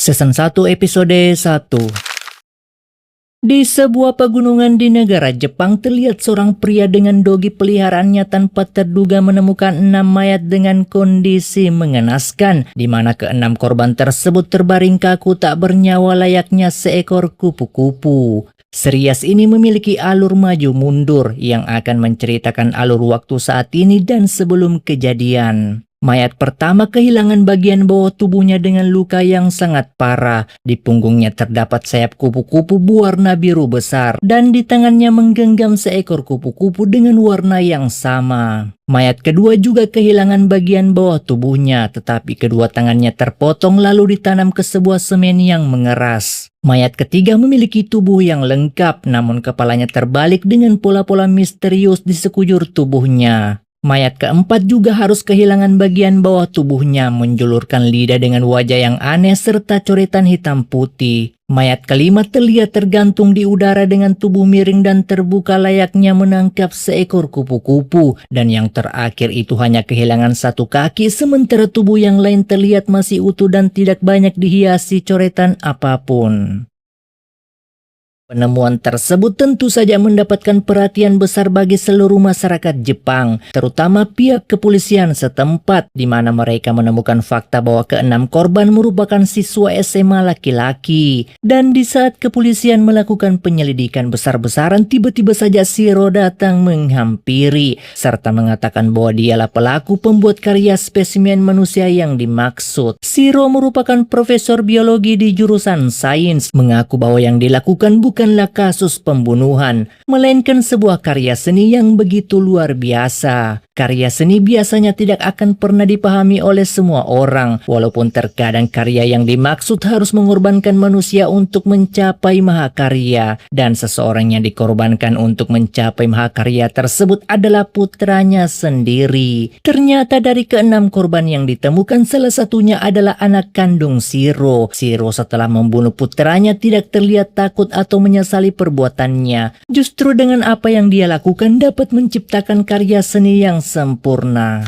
Season 1 episode 1. Di sebuah pegunungan di negara Jepang terlihat seorang pria dengan dogi peliharaannya tanpa terduga menemukan 6 mayat dengan kondisi mengenaskan, di mana ke-6 korban tersebut terbaring kaku tak bernyawa layaknya seekor kupu-kupu. Series ini memiliki alur maju mundur yang akan menceritakan alur waktu saat ini dan sebelum kejadian. Mayat pertama kehilangan bagian bawah tubuhnya dengan luka yang sangat parah. Di punggungnya terdapat sayap kupu-kupu berwarna biru besar dan di tangannya menggenggam seekor kupu-kupu dengan warna yang sama. Mayat kedua juga kehilangan bagian bawah tubuhnya, tetapi kedua tangannya terpotong lalu ditanam ke sebuah semen yang mengeras. Mayat ketiga memiliki tubuh yang lengkap, namun kepalanya terbalik dengan pola-pola misterius di sekujur tubuhnya. Mayat keempat juga harus kehilangan bagian bawah tubuhnya, menjulurkan lidah dengan wajah yang aneh serta coretan hitam putih. Mayat kelima terlihat tergantung di udara dengan tubuh miring dan terbuka layaknya menangkap seekor kupu-kupu. Dan yang terakhir itu hanya kehilangan satu kaki, sementara tubuh yang lain terlihat masih utuh dan tidak banyak dihiasi coretan apapun. Penemuan tersebut tentu saja mendapatkan perhatian besar bagi seluruh masyarakat Jepang, terutama pihak kepolisian setempat, di mana mereka menemukan fakta bahwa ke-6 korban merupakan siswa SMA laki-laki. Dan di saat kepolisian melakukan penyelidikan besar-besaran, tiba-tiba saja Shiro datang menghampiri, serta mengatakan bahwa dialah pelaku pembuat karya spesimen manusia yang dimaksud. Shiro merupakan profesor biologi di jurusan sains, mengaku bahwa yang dilakukan bukanlah kasus pembunuhan, melainkan sebuah karya seni yang begitu luar biasa. Karya seni biasanya tidak akan pernah dipahami oleh semua orang, walaupun terkadang karya yang dimaksud harus mengorbankan manusia untuk mencapai mahakarya. Dan seseorang yang dikorbankan untuk mencapai mahakarya tersebut adalah putranya sendiri. Ternyata dari ke-6 korban yang ditemukan, salah satunya adalah anak kandung Shiro. Shiro setelah membunuh putranya tidak terlihat takut atau menyesali perbuatannya. Justru dengan apa yang dia lakukan dapat menciptakan karya seni yang sempurna.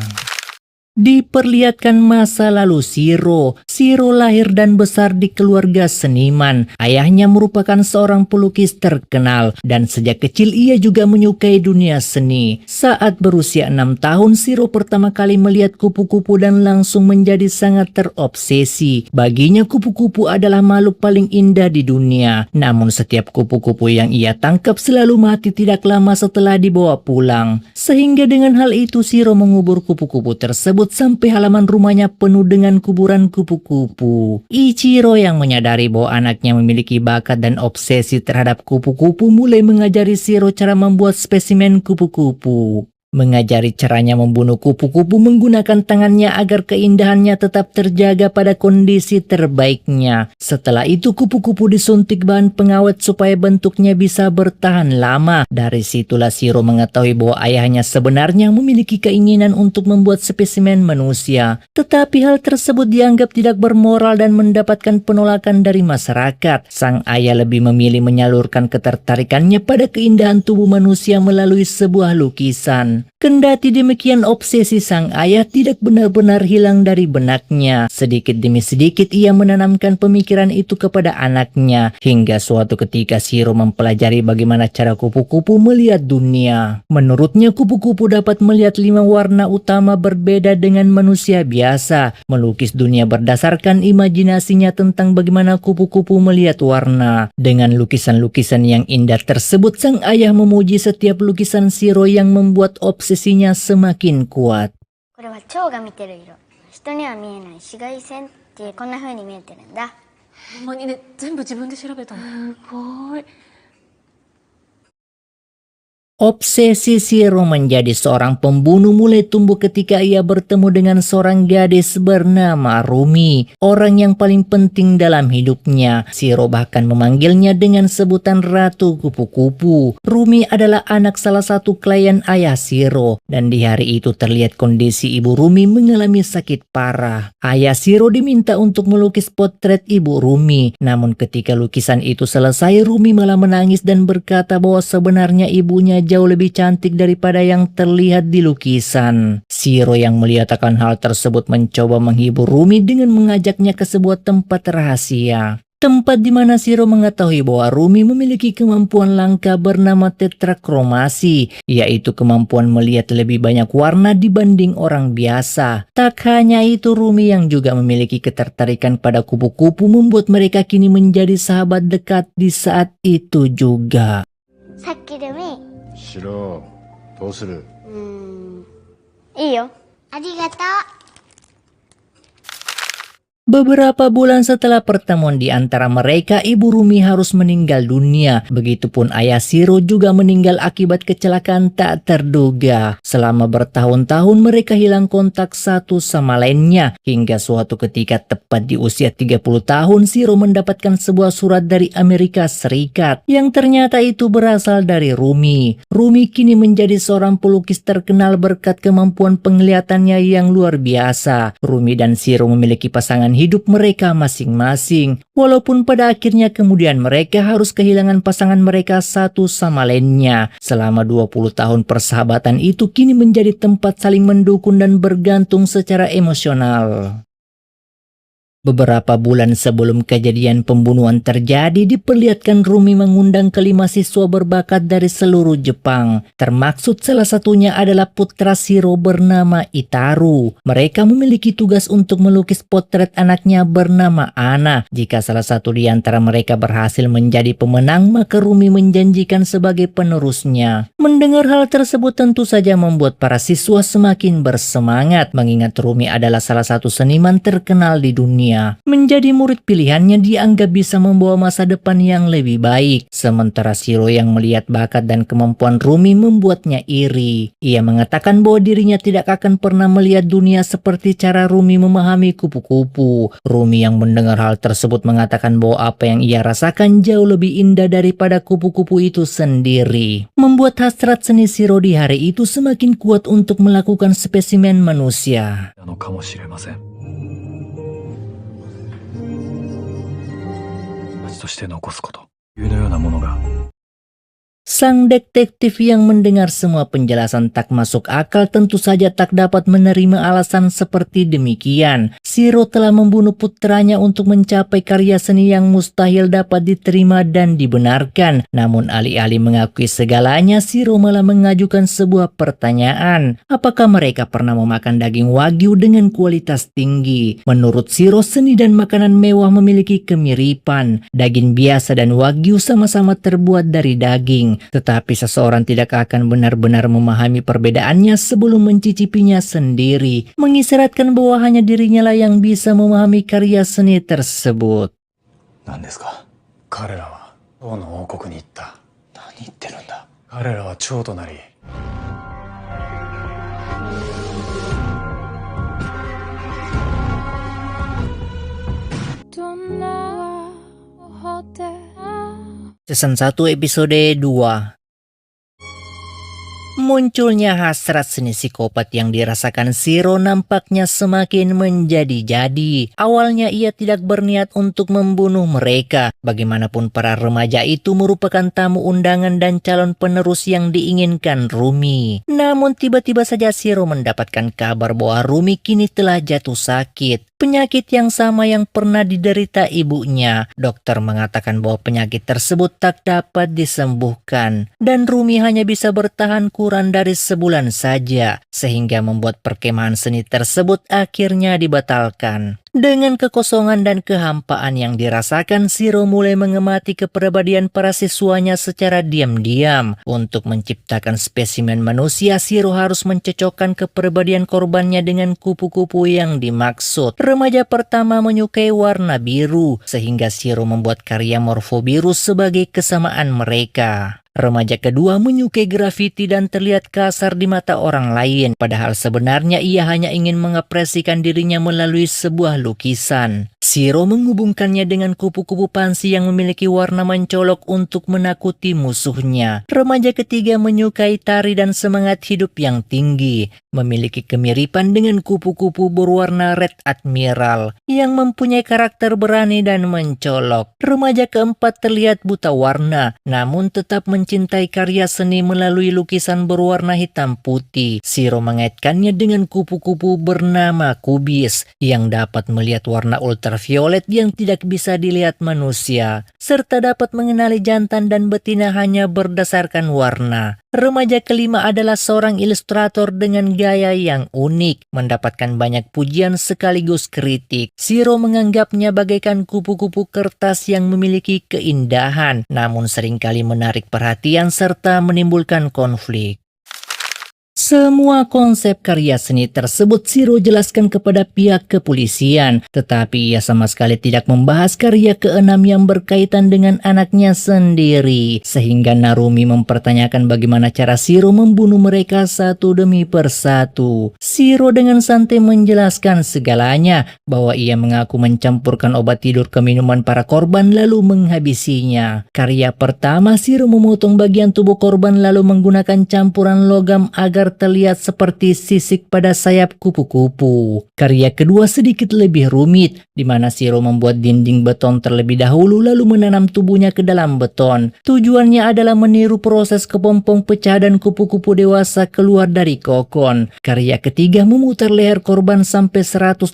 Diperlihatkan masa lalu Shiro. Shiro lahir dan besar di keluarga seniman. Ayahnya merupakan seorang pelukis terkenal dan sejak kecil ia juga menyukai dunia seni. Saat berusia 6 tahun, Shiro pertama kali melihat kupu-kupu dan langsung menjadi sangat terobsesi. Baginya kupu-kupu adalah makhluk paling indah di dunia. Namun setiap kupu-kupu yang ia tangkap selalu mati tidak lama setelah dibawa pulang. Sehingga dengan hal itu Shiro mengubur kupu-kupu tersebut sampai halaman rumahnya penuh dengan kuburan kupu-kupu. Ichiro yang menyadari bahwa anaknya memiliki bakat dan obsesi terhadap kupu-kupu mulai mengajari Shiro cara membuat spesimen kupu-kupu. Mengajari caranya membunuh kupu-kupu menggunakan tangannya agar keindahannya tetap terjaga pada kondisi terbaiknya. Setelah itu kupu-kupu disuntik bahan pengawet supaya bentuknya bisa bertahan lama. Dari situlah Shiro mengetahui bahwa ayahnya sebenarnya memiliki keinginan untuk membuat spesimen manusia. Tetapi hal tersebut dianggap tidak bermoral dan mendapatkan penolakan dari masyarakat. Sang ayah lebih memilih menyalurkan ketertarikannya pada keindahan tubuh manusia melalui sebuah lukisan. Kendati demikian, obsesi sang ayah tidak benar-benar hilang dari benaknya. Sedikit demi sedikit ia menanamkan pemikiran itu kepada anaknya. Hingga suatu ketika Shiro mempelajari bagaimana cara kupu-kupu melihat dunia. Menurutnya kupu-kupu dapat melihat 5 warna utama berbeda dengan manusia biasa. Melukis dunia berdasarkan imajinasinya tentang bagaimana kupu-kupu melihat warna. Dengan lukisan-lukisan yang indah tersebut, sang ayah memuji setiap lukisan Shiro yang membuat obsesinya semakin kuat. これは蝶が見てる色。人には見えない紫外線ってこんな風に見えてるんだ。ほんまにね、全部自分で調べたの。すごい。 Obsesi Shiro menjadi seorang pembunuh mulai tumbuh ketika ia bertemu dengan seorang gadis bernama Rumi, orang yang paling penting dalam hidupnya. Shiro bahkan memanggilnya dengan sebutan Ratu Kupu-Kupu. Rumi adalah anak salah satu klien ayah Shiro, dan di hari itu terlihat kondisi ibu Rumi mengalami sakit parah. Ayah Shiro diminta untuk melukis potret ibu Rumi, namun ketika lukisan itu selesai, Rumi malah menangis dan berkata bahwa sebenarnya ibunya jauh lebih cantik daripada yang terlihat di lukisan. Shiro yang melihat akan hal tersebut mencoba menghibur Rumi dengan mengajaknya ke sebuah tempat rahasia. Tempat di mana Shiro mengetahui bahwa Rumi memiliki kemampuan langka bernama tetrakromasi, yaitu kemampuan melihat lebih banyak warna dibanding orang biasa. Tak hanya itu, Rumi yang juga memiliki ketertarikan pada kupu-kupu membuat mereka kini menjadi sahabat dekat di saat itu juga. さっきでもいい？しろ。どうする？いいよ。ありがとう。 Beberapa bulan setelah pertemuan di antara mereka, Ibu Rumi harus meninggal dunia. Begitupun ayah Shiro juga meninggal akibat kecelakaan tak terduga. Selama bertahun-tahun mereka hilang kontak satu sama lainnya. Hingga suatu ketika tepat di usia 30 tahun, Shiro mendapatkan sebuah surat dari Amerika Serikat. Yang ternyata itu berasal dari Rumi. Rumi kini menjadi seorang pelukis terkenal berkat kemampuan penglihatannya yang luar biasa. Rumi dan Shiro memiliki pasangan hidup mereka masing-masing. Walaupun pada akhirnya kemudian mereka harus kehilangan pasangan mereka satu sama lainnya. Selama 20 tahun persahabatan itu kini menjadi tempat saling mendukung dan bergantung secara emosional. Beberapa bulan sebelum kejadian pembunuhan terjadi, diperlihatkan Rumi mengundang kelima siswa berbakat dari seluruh Jepang. Termaksud salah satunya adalah putra Shiro bernama Itaru. Mereka memiliki tugas untuk melukis potret anaknya bernama Ana. Jika salah satu di antara mereka berhasil menjadi pemenang, maka Rumi menjanjikan sebagai penerusnya. Mendengar hal tersebut tentu saja membuat para siswa semakin bersemangat, mengingat Rumi adalah salah satu seniman terkenal di dunia. Menjadi murid pilihannya dianggap bisa membawa masa depan yang lebih baik. Sementara Shiro yang melihat bakat dan kemampuan Rumi membuatnya iri. Ia mengatakan bahwa dirinya tidak akan pernah melihat dunia seperti cara Rumi memahami kupu-kupu. Rumi yang mendengar hal tersebut mengatakan bahwa apa yang ia rasakan jauh lebih indah daripada kupu-kupu itu sendiri. Membuat hasrat seni Shiro di hari itu semakin kuat untuk melakukan spesimen manusia. なのかもしれません。味として残すこというのようなものが Sang detektif yang mendengar semua penjelasan tak masuk akal tentu saja tak dapat menerima alasan seperti demikian. Shiro telah membunuh putranya untuk mencapai karya seni yang mustahil dapat diterima dan dibenarkan. Namun alih-alih mengakui segalanya, Shiro malah mengajukan sebuah pertanyaan. Apakah mereka pernah memakan daging wagyu dengan kualitas tinggi? Menurut Shiro, seni dan makanan mewah memiliki kemiripan. Daging biasa dan wagyu sama-sama terbuat dari daging. Tetapi seseorang tidak akan benar-benar memahami perbedaannya sebelum mencicipinya sendiri, mengisyaratkan bahwa hanya dirinya lah yang bisa memahami karya seni tersebut. 何ですか？彼らは蝶の王国に行った。何言ってるんだ？彼らは蝶となり Season 1 episode 2. Munculnya hasrat seni psikopat yang dirasakan Shiro nampaknya semakin menjadi-jadi. Awalnya ia tidak berniat untuk membunuh mereka. Bagaimanapun para remaja itu merupakan tamu undangan dan calon penerus yang diinginkan Rumi. Namun tiba-tiba saja Shiro mendapatkan kabar bahwa Rumi kini telah jatuh sakit. Penyakit yang sama yang pernah diderita ibunya. Dokter mengatakan bahwa penyakit tersebut tak dapat disembuhkan. Dan Rumi hanya bisa bertahan kurang dari sebulan saja. Sehingga membuat perkemahan seni tersebut akhirnya dibatalkan. Dengan kekosongan dan kehampaan yang dirasakan, Shiro mulai mengemati kepribadian para siswanya secara diam-diam. Untuk menciptakan spesimen manusia, Shiro harus mencocokkan kepribadian korbannya dengan kupu-kupu yang dimaksud. Remaja pertama menyukai warna biru, sehingga Shiro membuat karya morfo biru sebagai kesamaan mereka. Remaja kedua menyukai grafiti dan terlihat kasar di mata orang lain, padahal sebenarnya ia hanya ingin mengekspresikan dirinya melalui sebuah lukisan. Shiro menghubungkannya dengan kupu-kupu pansi yang memiliki warna mencolok untuk menakuti musuhnya. Remaja ketiga menyukai tari dan semangat hidup yang tinggi, memiliki kemiripan dengan kupu-kupu berwarna Red Admiral yang mempunyai karakter berani dan mencolok. Remaja keempat terlihat buta warna, namun tetap mencintai karya seni melalui lukisan berwarna hitam putih. Shiro mengaitkannya dengan kupu-kupu bernama Kubis yang dapat melihat warna ultraviolet yang tidak bisa dilihat manusia, serta dapat mengenali jantan dan betina hanya berdasarkan warna. Remaja kelima adalah seorang ilustrator dengan gaya yang unik, mendapatkan banyak pujian sekaligus kritik. Shiro menganggapnya bagaikan kupu-kupu kertas yang memiliki keindahan, namun seringkali menarik perhatian serta menimbulkan konflik. Semua konsep karya seni tersebut Shiro jelaskan kepada pihak kepolisian, tetapi ia sama sekali tidak membahas karya keenam yang berkaitan dengan anaknya sendiri, sehingga Narumi mempertanyakan bagaimana cara Shiro membunuh mereka satu demi persatu. Shiro dengan santai menjelaskan segalanya, bahwa ia mengaku mencampurkan obat tidur ke minuman para korban lalu menghabisinya. Karya pertama, Shiro memotong bagian tubuh korban lalu menggunakan campuran logam agar terlihat seperti sisik pada sayap kupu-kupu. Karya kedua sedikit lebih rumit, di mana Shiro membuat dinding beton terlebih dahulu lalu menanam tubuhnya ke dalam beton. Tujuannya adalah meniru proses kepompong pecah dan kupu-kupu dewasa keluar dari kokon. Karya ketiga memutar leher korban sampai 180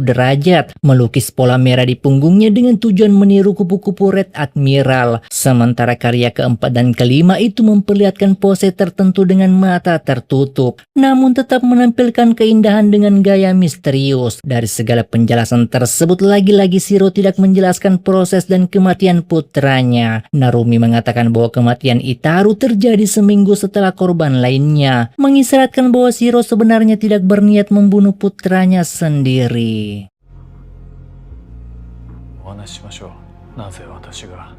derajat, melukis pola merah di punggungnya dengan tujuan meniru kupu-kupu Red Admiral. Sementara karya keempat dan kelima itu memperlihatkan pose tertentu dengan mata tertutup, namun tetap menampilkan keindahan dengan gaya misterius. Dari segala penjelasan tersebut, lagi-lagi Shiro tidak menjelaskan proses dan kematian putranya. Narumi mengatakan bahwa kematian Itaru terjadi seminggu setelah korban lainnya, mengisyaratkan bahwa Shiro sebenarnya tidak berniat membunuh putranya sendiri. お話ししましょう。なぜ私が。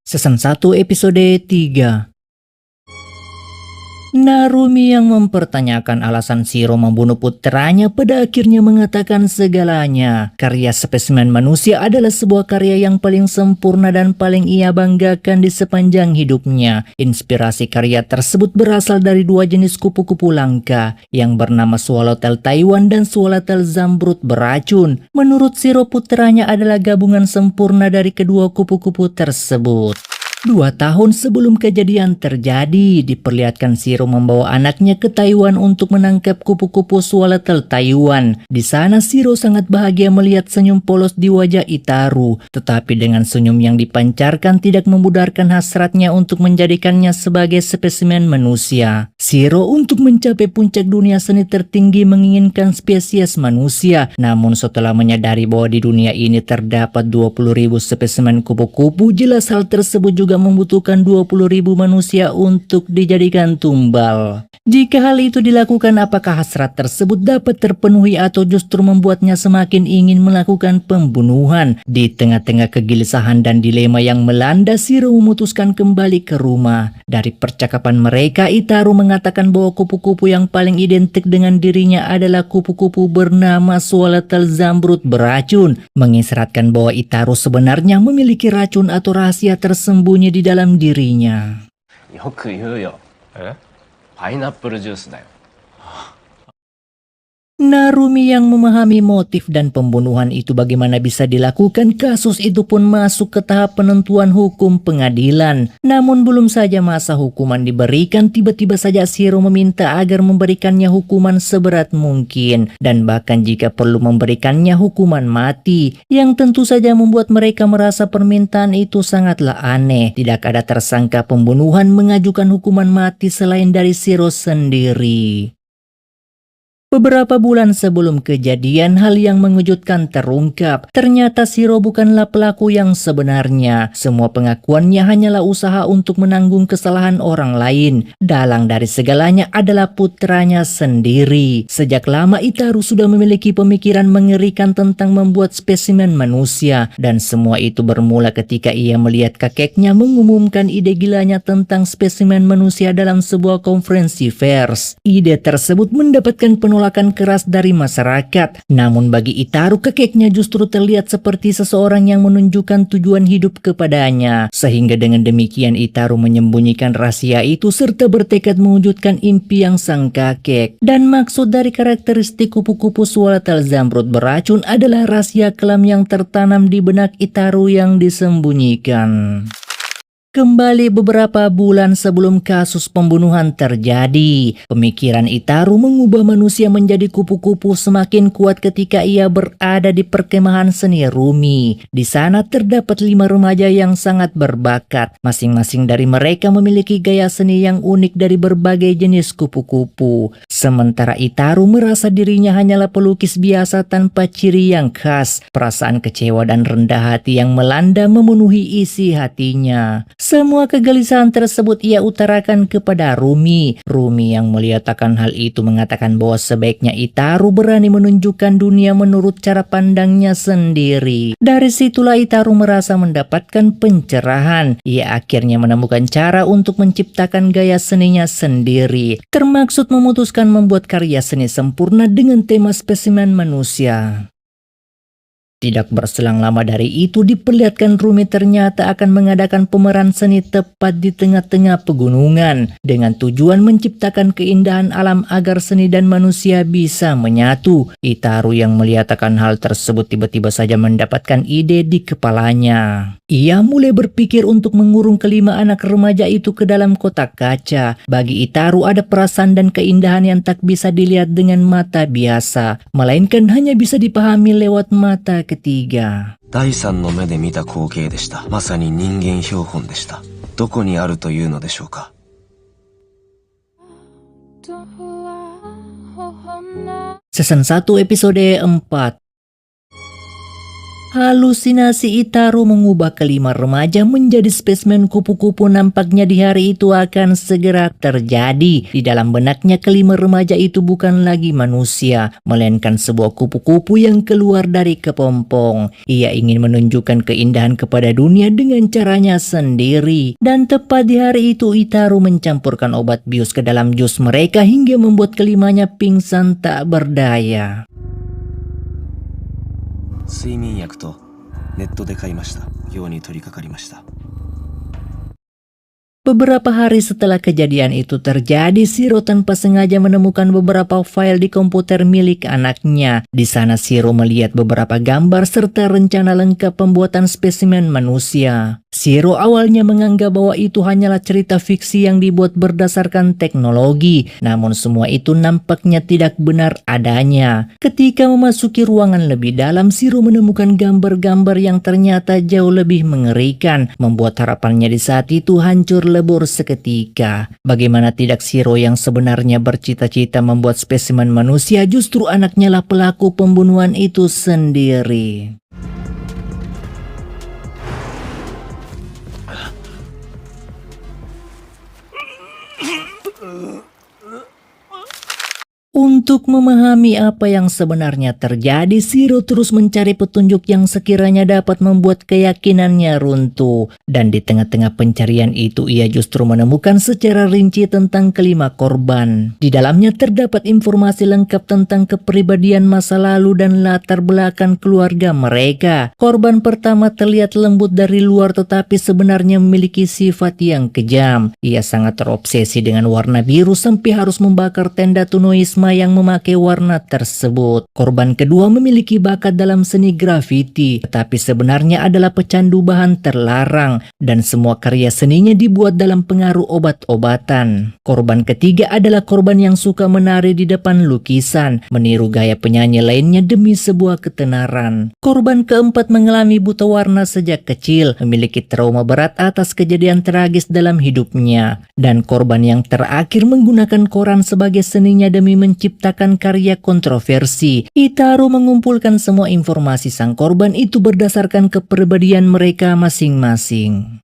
Season 1 episode 3. Narumi yang mempertanyakan alasan Shiro membunuh putranya pada akhirnya mengatakan segalanya. Karya spesimen manusia adalah sebuah karya yang paling sempurna dan paling ia banggakan di sepanjang hidupnya. Inspirasi karya tersebut berasal dari dua jenis kupu-kupu langka yang bernama swallowtail Taiwan dan swallowtail zamrud beracun. Menurut Shiro, putranya adalah gabungan sempurna dari kedua kupu-kupu tersebut. 2 tahun sebelum kejadian terjadi, diperlihatkan Shiro membawa anaknya ke Taiwan untuk menangkap kupu-kupu swallowtail Taiwan. Di sana Shiro sangat bahagia melihat senyum polos di wajah Itaru, tetapi dengan senyum yang dipancarkan tidak memudarkan hasratnya untuk menjadikannya sebagai spesimen manusia. Shiro untuk mencapai puncak dunia seni tertinggi menginginkan spesies manusia, namun setelah menyadari bahwa di dunia ini terdapat 20.000 spesimen kupu-kupu, jelas hal tersebut juga membutuhkan 20.000 manusia untuk dijadikan tumbal. Jika hal itu dilakukan, apakah hasrat tersebut dapat terpenuhi atau justru membuatnya semakin ingin melakukan pembunuhan? Di tengah-tengah kegelisahan dan dilema yang melanda, Shiro memutuskan kembali ke rumah. Dari percakapan mereka, Itaru mengatakan bahwa kupu-kupu yang paling identik dengan dirinya adalah kupu-kupu bernama swallowtail zamrud beracun, mengisyaratkan bahwa Itaru sebenarnya memiliki racun atau rahasia tersembunyi di dalam dirinya. よく言うよ。パイナップルジュースだよ。 Narumi yang memahami motif dan pembunuhan itu bagaimana bisa dilakukan, kasus itu pun masuk ke tahap penentuan hukum pengadilan. Namun belum saja masa hukuman diberikan, tiba-tiba saja Shiro meminta agar memberikannya hukuman seberat mungkin, dan bahkan jika perlu memberikannya hukuman mati, yang tentu saja membuat mereka merasa permintaan itu sangatlah aneh. Tidak ada tersangka pembunuhan mengajukan hukuman mati selain dari Shiro sendiri. Beberapa bulan sebelum kejadian, hal yang mengejutkan terungkap. Ternyata Shiro bukanlah pelaku yang sebenarnya. Semua pengakuannya hanyalah usaha untuk menanggung kesalahan orang lain. Dalang dari segalanya adalah putranya sendiri. Sejak lama Itaru sudah memiliki pemikiran mengerikan tentang membuat spesimen manusia. Dan semua itu bermula ketika ia melihat kakeknya mengumumkan ide gilanya tentang spesimen manusia dalam sebuah konferensi pers. Ide tersebut mendapatkan penolakan keras dari masyarakat. Namun bagi Itaru, kakeknya justru terlihat seperti seseorang yang menunjukkan tujuan hidup kepadanya. Sehingga dengan demikian Itaru menyembunyikan rahasia itu serta bertekad mewujudkan impian sang kakek. Dan maksud dari karakteristik kupu-kupu swalatal zamrud beracun adalah rahasia kelam yang tertanam di benak Itaru yang disembunyikan. Kembali beberapa bulan sebelum kasus pembunuhan terjadi, pemikiran Itaru mengubah manusia menjadi kupu-kupu semakin kuat ketika ia berada di perkemahan seni Rumi. Di sana terdapat 5 remaja yang sangat berbakat. Masing-masing dari mereka memiliki gaya seni yang unik dari berbagai jenis kupu-kupu. Sementara Itaru merasa dirinya hanyalah pelukis biasa tanpa ciri yang khas. Perasaan kecewa dan rendah hati yang melanda memenuhi isi hatinya. Semua kegelisahan tersebut ia utarakan kepada Rumi. Rumi yang melihat akan hal itu mengatakan bahwa sebaiknya Itaru berani menunjukkan dunia menurut cara pandangnya sendiri. Dari situlah Itaru merasa mendapatkan pencerahan. Ia akhirnya menemukan cara untuk menciptakan gaya seninya sendiri. Termaksud memutuskan membuat karya seni sempurna dengan tema spesimen manusia. Tidak berselang lama dari itu diperlihatkan Rumi ternyata akan mengadakan pemeran seni tepat di tengah-tengah pegunungan dengan tujuan menciptakan keindahan alam agar seni dan manusia bisa menyatu. Itaru yang melihat akan hal tersebut tiba-tiba saja mendapatkan ide di kepalanya. Ia mulai berpikir untuk mengurung kelima anak remaja itu ke dalam kotak kaca. Bagi Itaru ada perasaan dan keindahan yang tak bisa dilihat dengan mata biasa, melainkan hanya bisa dipahami lewat mata ketiga. 第三の目で見た光景でした。まさに人間標本でした。どこにあるというのでしょうか。 Season 1 episode 4. Halusinasi Itaru mengubah kelima remaja menjadi spesimen kupu-kupu nampaknya di hari itu akan segera terjadi. Di dalam benaknya kelima remaja itu bukan lagi manusia, melainkan sebuah kupu-kupu yang keluar dari kepompong. Ia ingin menunjukkan keindahan kepada dunia dengan caranya sendiri. Dan tepat di hari itu Itaru mencampurkan obat bius ke dalam jus mereka hingga membuat kelimanya pingsan tak berdaya. 睡眠薬とネットで買いました。用に取り掛かりました。 Beberapa hari setelah kejadian itu terjadi, Shiro tanpa sengaja menemukan beberapa file di komputer milik anaknya. Di sana Shiro melihat beberapa gambar serta rencana lengkap pembuatan spesimen manusia. Shiro awalnya menganggap bahwa itu hanyalah cerita fiksi yang dibuat berdasarkan teknologi, namun semua itu nampaknya tidak benar adanya. Ketika memasuki ruangan lebih dalam, Shiro menemukan gambar-gambar yang ternyata jauh lebih mengerikan, membuat harapannya di saat itu hancur lebur seketika. Bagaimana tidak Shiro yang sebenarnya bercita-cita membuat spesimen manusia, justru anaknya lah pelaku pembunuhan itu sendiri. Untuk memahami apa yang sebenarnya terjadi, Shiro terus mencari petunjuk yang sekiranya dapat membuat keyakinannya runtuh. Dan di tengah-tengah pencarian itu, ia justru menemukan secara rinci tentang kelima korban. Di dalamnya terdapat informasi lengkap tentang kepribadian masa lalu dan latar belakang keluarga mereka. Korban pertama terlihat lembut dari luar tetapi sebenarnya memiliki sifat yang kejam. Ia sangat terobsesi dengan warna biru sampai harus membakar tenda tunoisme yang memakai warna tersebut. Korban kedua memiliki bakat dalam seni grafiti, tetapi sebenarnya adalah pecandu bahan terlarang dan semua karya seninya dibuat dalam pengaruh obat-obatan. Korban ketiga adalah korban yang suka menari di depan lukisan, meniru gaya penyanyi lainnya demi sebuah ketenaran. Korban keempat mengalami buta warna sejak kecil, memiliki trauma berat atas kejadian tragis dalam hidupnya. Dan korban yang terakhir menggunakan koran sebagai seninya demi mencari menciptakan karya kontroversi. Itaru mengumpulkan semua informasi sang korban itu berdasarkan kepribadian mereka masing-masing.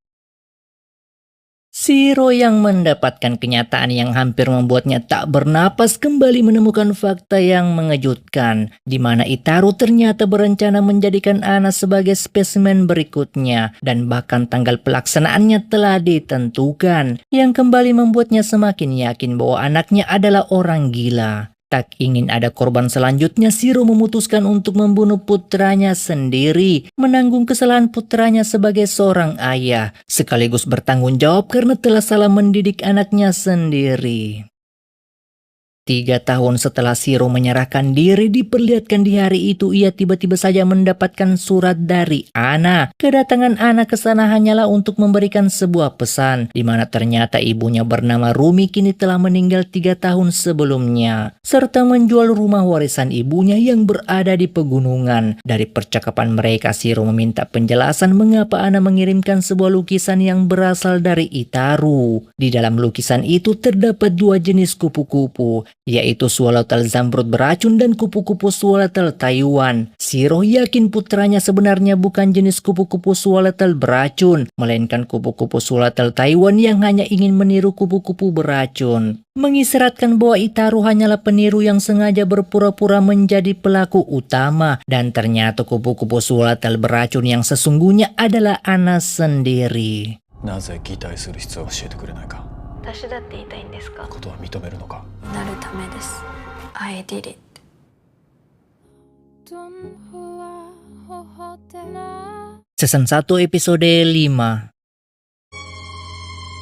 Shiro yang mendapatkan kenyataan yang hampir membuatnya tak bernapas kembali menemukan fakta yang mengejutkan, di mana Itaru ternyata berencana menjadikan Ana sebagai spesimen berikutnya, dan bahkan tanggal pelaksanaannya telah ditentukan, yang kembali membuatnya semakin yakin bahwa anaknya adalah orang gila. Tak ingin ada korban selanjutnya, Shiro memutuskan untuk membunuh putranya sendiri, menanggung kesalahan putranya sebagai seorang ayah, sekaligus bertanggung jawab karena telah salah mendidik anaknya sendiri. 3 tahun setelah Shiro menyerahkan diri, diperlihatkan di hari itu ia tiba-tiba saja mendapatkan surat dari Ana. Kedatangan Ana ke sana hanyalah untuk memberikan sebuah pesan, di mana ternyata ibunya bernama Rumi kini telah meninggal 3 tahun sebelumnya, serta menjual rumah warisan ibunya yang berada di pegunungan. Dari percakapan mereka, Shiro meminta penjelasan mengapa Ana mengirimkan sebuah lukisan yang berasal dari Itaru. Di dalam lukisan itu terdapat 2 jenis kupu-kupu, yaitu swallowtail zamrud beracun dan kupu-kupu swallowtail Taiwan. Shiro yakin putranya sebenarnya bukan jenis kupu-kupu swallowtail beracun, melainkan kupu-kupu swallowtail Taiwan yang hanya ingin meniru kupu-kupu beracun. Mengisyaratkan bahwa Itaru hanyalah peniru yang sengaja berpura-pura menjadi pelaku utama, dan ternyata kupu-kupu swallowtail beracun yang sesungguhnya adalah Ana sendiri. なぜ擬態する必要を教えてくれないか。私だって言いたいんですか。ことは認めるのか。なるためです。I did it. Season 1 episode 5.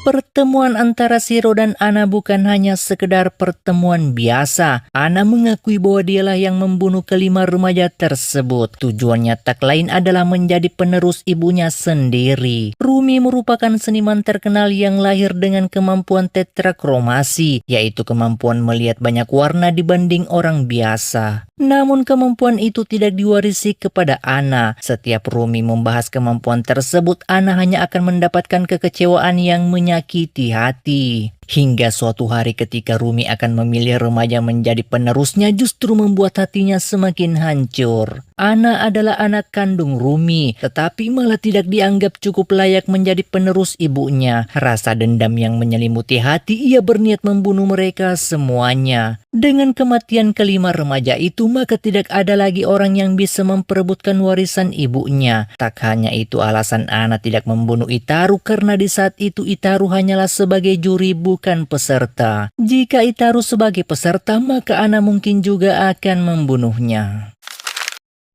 Pertemuan antara Shiro dan Ana bukan hanya sekedar pertemuan biasa. Ana mengakui bahwa dialah yang membunuh kelima remaja tersebut. Tujuannya tak lain adalah menjadi penerus ibunya sendiri. Rumi merupakan seniman terkenal yang lahir dengan kemampuan tetrakromasi, yaitu kemampuan melihat banyak warna dibanding orang biasa. Namun kemampuan itu tidak diwarisi kepada Ana. Setiap Rumi membahas kemampuan tersebut, Ana hanya akan mendapatkan kekecewaan yang menyakiti hati. Hingga suatu hari ketika Rumi akan memilih remaja menjadi penerusnya, justru membuat hatinya semakin hancur. Ana adalah anak kandung Rumi, tetapi malah tidak dianggap cukup layak menjadi penerus ibunya. Rasa dendam yang menyelimuti hati, ia berniat membunuh mereka semuanya. Dengan kematian kelima remaja itu, maka tidak ada lagi orang yang bisa memperebutkan warisan ibunya. Tak hanya itu, alasan Ana tidak membunuh Itaru karena di saat itu Itaru hanyalah sebagai juri, bukan peserta. Jika Itaru sebagai peserta, maka Ana mungkin juga akan membunuhnya.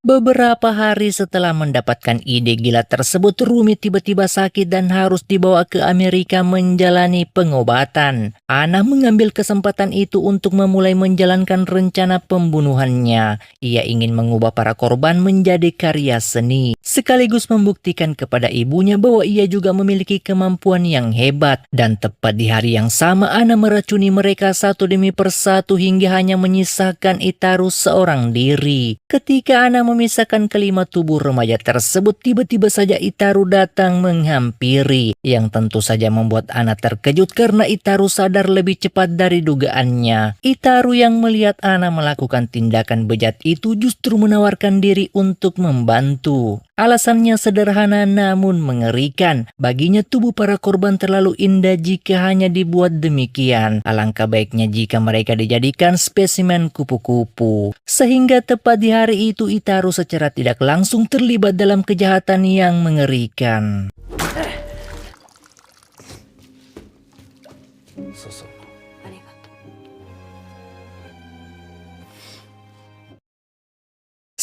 Beberapa hari setelah mendapatkan ide gila tersebut, Rumi tiba-tiba sakit dan harus dibawa ke Amerika menjalani pengobatan. Ana mengambil kesempatan itu untuk memulai menjalankan rencana pembunuhannya. Ia ingin mengubah para korban menjadi karya seni, sekaligus membuktikan kepada ibunya bahwa ia juga memiliki kemampuan yang hebat. Dan tepat di hari yang sama, Ana meracuni mereka satu demi persatu hingga hanya menyisakan Itaru seorang diri. Ketika Ana memisahkan kelima tubuh remaja tersebut, tiba-tiba saja Itaru datang menghampiri, yang tentu saja membuat Ana terkejut karena Itaru sadar lebih cepat dari dugaannya. Itaru yang melihat Ana melakukan tindakan bejat itu justru menawarkan diri untuk membantu. Alasannya sederhana namun mengerikan. Baginya tubuh para korban terlalu indah jika hanya dibuat demikian. Alangkah baiknya jika mereka dijadikan spesimen kupu-kupu. Sehingga tepat di hari itu Itaru secara tidak langsung terlibat dalam kejahatan yang mengerikan.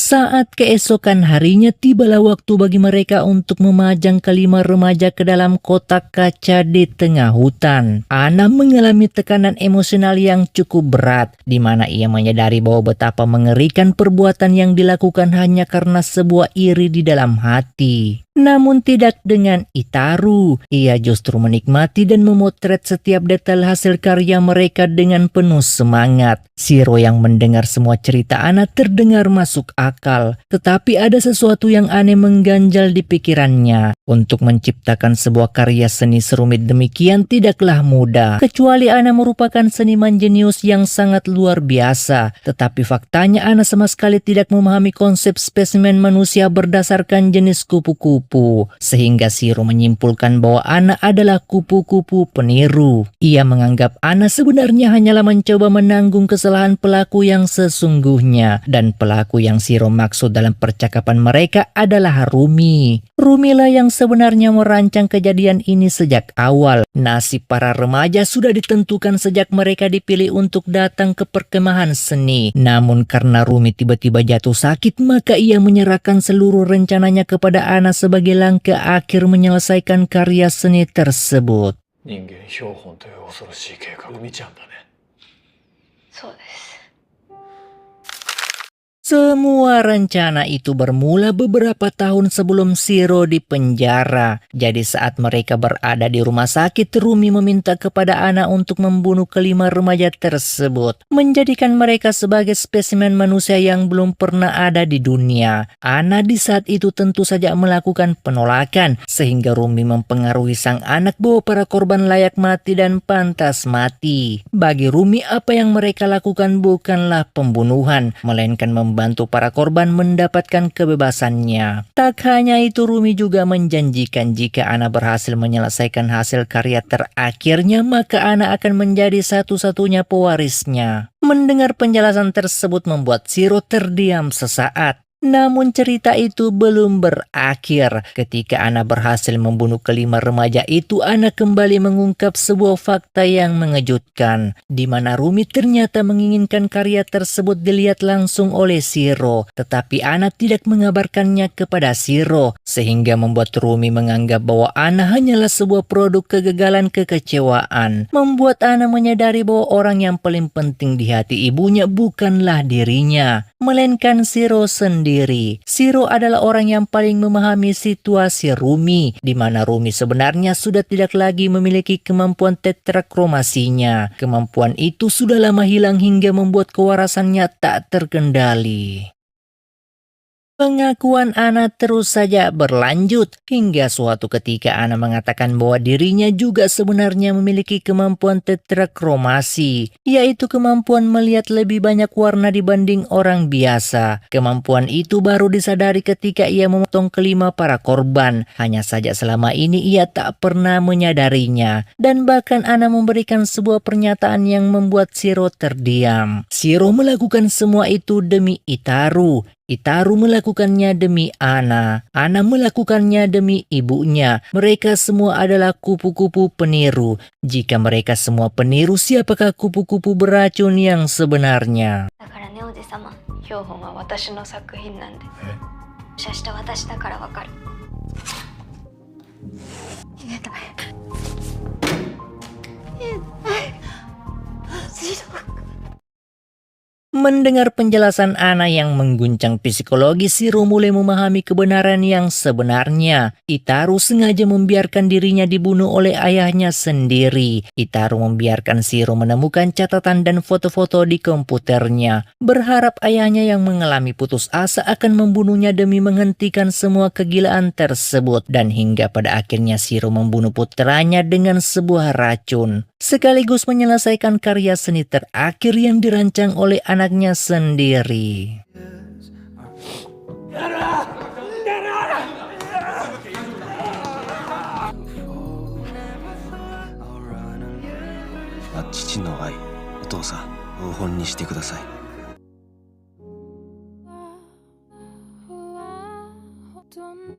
Saat keesokan harinya, tibalah waktu bagi mereka untuk memajang kelima remaja ke dalam kotak kaca di tengah hutan. Ana mengalami tekanan emosional yang cukup berat, di mana ia menyadari bahwa betapa mengerikan perbuatan yang dilakukan hanya karena sebuah iri di dalam hati. Namun tidak dengan Itaru. Ia justru menikmati dan memotret setiap detail hasil karya mereka dengan penuh semangat. Shiro yang mendengar semua cerita Ana terdengar masuk akal. akal. Tetapi ada sesuatu yang aneh mengganjal di pikirannya. Untuk menciptakan sebuah karya seni serumit demikian tidaklah mudah. Kecuali Ana merupakan seniman jenius yang sangat luar biasa. Tetapi faktanya Ana sama sekali tidak memahami konsep spesimen manusia berdasarkan jenis kupu-kupu. Sehingga Shiro menyimpulkan bahwa Ana adalah kupu-kupu peniru. Ia menganggap Ana sebenarnya hanyalah mencoba menanggung kesalahan pelaku yang sesungguhnya. Dan pelaku yang Shiro maksud dalam percakapan mereka adalah Rumi. Rumilah yang sebenarnya merancang kejadian ini sejak awal. Nasib para remaja sudah ditentukan sejak mereka dipilih untuk datang ke perkemahan seni. Namun karena Rumi tiba-tiba jatuh sakit, maka ia menyerahkan seluruh rencananya kepada Ana sebagai langkah akhir menyelesaikan karya seni tersebut. 人間標本という恐ろしい計画を見ちゃうんだね。そうです。 Semua rencana itu bermula beberapa tahun sebelum Shiro di penjara. Jadi saat mereka berada di rumah sakit, Rumi meminta kepada Ana untuk membunuh kelima remaja tersebut, menjadikan mereka sebagai spesimen manusia yang belum pernah ada di dunia. Ana di saat itu tentu saja melakukan penolakan, sehingga Rumi mempengaruhi sang anak bahwa para korban layak mati dan pantas mati. Bagi Rumi, apa yang mereka lakukan bukanlah pembunuhan, melainkan membantu para korban mendapatkan kebebasannya. Tak hanya itu, Rumi juga menjanjikan jika Ana berhasil menyelesaikan hasil karya terakhirnya, maka Ana akan menjadi satu-satunya pewarisnya. Mendengar penjelasan tersebut membuat Shiro terdiam sesaat. Namun cerita itu belum berakhir. Ketika Ana berhasil membunuh kelima remaja itu, Ana kembali mengungkap sebuah fakta yang mengejutkan, di mana Rumi ternyata menginginkan karya tersebut dilihat langsung oleh Shiro, tetapi Ana tidak mengabarkannya kepada Shiro, sehingga membuat Rumi menganggap bahwa Ana hanyalah sebuah produk kegagalan kekecewaan. Membuat Ana menyadari bahwa orang yang paling penting di hati ibunya bukanlah dirinya, melainkan Shiro sendiri. Shiro adalah orang yang paling memahami situasi Rumi, di mana Rumi sebenarnya sudah tidak lagi memiliki kemampuan tetrakromasinya. Kemampuan itu sudah lama hilang hingga membuat kewarasannya tak terkendali. Pengakuan Ana terus saja berlanjut hingga suatu ketika Ana mengatakan bahwa dirinya juga sebenarnya memiliki kemampuan tetrakromasi, yaitu kemampuan melihat lebih banyak warna dibanding orang biasa. Kemampuan itu baru disadari ketika ia memotong kelima para korban. Hanya saja selama ini ia tak pernah menyadarinya, dan bahkan Ana memberikan sebuah pernyataan yang membuat Shiro terdiam. Shiro melakukan semua itu demi Itaru. Itaru melakukannya demi Ana. Ana melakukannya demi ibunya. Mereka semua adalah kupu-kupu peniru. Jika mereka semua peniru, siapakah kupu-kupu beracun yang sebenarnya? だからね、おじさま、標本は私の作品なんで。射した私だからわかる。逃げたい。Mendengar penjelasan Ana yang mengguncang psikologi, Shiro mulai memahami kebenaran yang sebenarnya. Itaru sengaja membiarkan dirinya dibunuh oleh ayahnya sendiri. Itaru membiarkan Shiro menemukan catatan dan foto-foto di komputernya, berharap ayahnya yang mengalami putus asa akan membunuhnya demi menghentikan semua kegilaan tersebut. Dan hingga pada akhirnya Shiro membunuh putranya dengan sebuah racun, sekaligus menyelesaikan karya seni terakhir yang dirancang oleh anaknya sendiri. Cici no ai, お父さん、黄本にしてください。